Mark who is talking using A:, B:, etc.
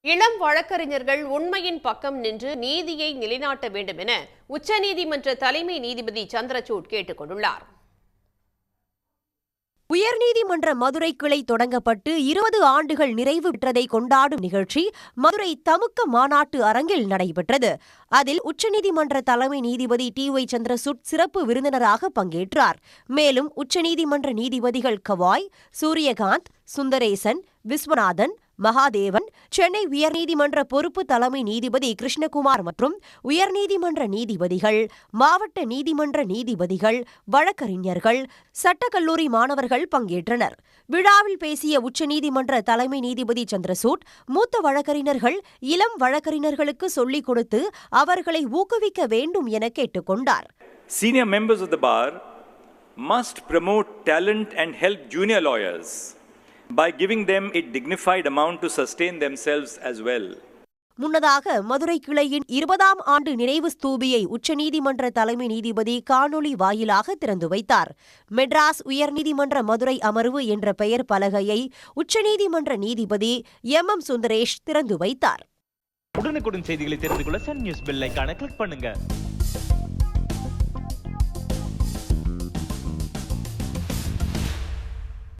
A: இளம் வழக்கறிஞர்கள் உண்மையின் பக்கம் நின்று நீதியை நிலைநாட்ட வேண்டும் என உச்சநீதிமன்ற தலைமை நீதிபதி சந்திரசூட் கேட்டுக் கொண்டுள்ளார்.
B: உயர்நீதிமன்ற மதுரை கிளை தொடங்கப்பட்டு 20 ஆண்டுகள் நிறைவு பெற்றதை கொண்டாடும் நிகழ்ச்சி மதுரை தமுக்க மாநாட்டு அரங்கில் நடைபெற்றது. அதில் உச்சநீதிமன்ற தலைமை நீதிபதி TY சந்திரசூட் சிறப்பு விருந்தினராக பங்கேற்றார். மேலும் உச்சநீதிமன்ற நீதிபதிகள் கவாய், சூரியகாந்த், சுந்தரேசன், விஸ்வநாதன், மகாதேவன், சென்னை உயர்நீதிமன்ற பொறுப்பு தலைமை நீதிபதி கிருஷ்ணகுமார் மற்றும் உயர்நீதிமன்ற நீதிபதிகள், மாவட்ட நீதிமன்ற நீதிபதிகள், வழக்கறிஞர்கள், சட்டக்கல்லூரி மாணவர்கள் பங்கேற்றனர். விழாவில் பேசிய உச்சநீதிமன்ற தலைமை நீதிபதி சந்திரசூட், மூத்த வழக்கறிஞர்கள் இளம் வழக்கறிஞர்களுக்கு சொல்லிக் கொடுத்து அவர்களை ஊக்குவிக்க வேண்டும் என கேட்டுக்கொண்டார்.
C: Senior members of the bar must promote talent and help junior lawyers by giving them a dignified amount to sustain themselves as well.
B: முன்னதாக மதுரை கிளையின் 20ஆம் ஆண்டு நினைவு ஸ்தூபியை உச்சநீதிமன்ற தலைமை நீதிபதி காணொலி வாயிலாக திறந்து வைத்தார். மெட்ராஸ் உயர்நீதிமன்ற மதுரை அமர்வு என்ற பெயர் பலகையை உச்சநீதிமன்ற நீதிபதி MM சுந்தரேஷ் திறந்து வைத்தார்.
D: உடனுக்குடன் செய்திகளை தெரிந்து கொள்ள சன் நியூஸ் பெல் ஐகானை கிளிக் பண்ணுங்க.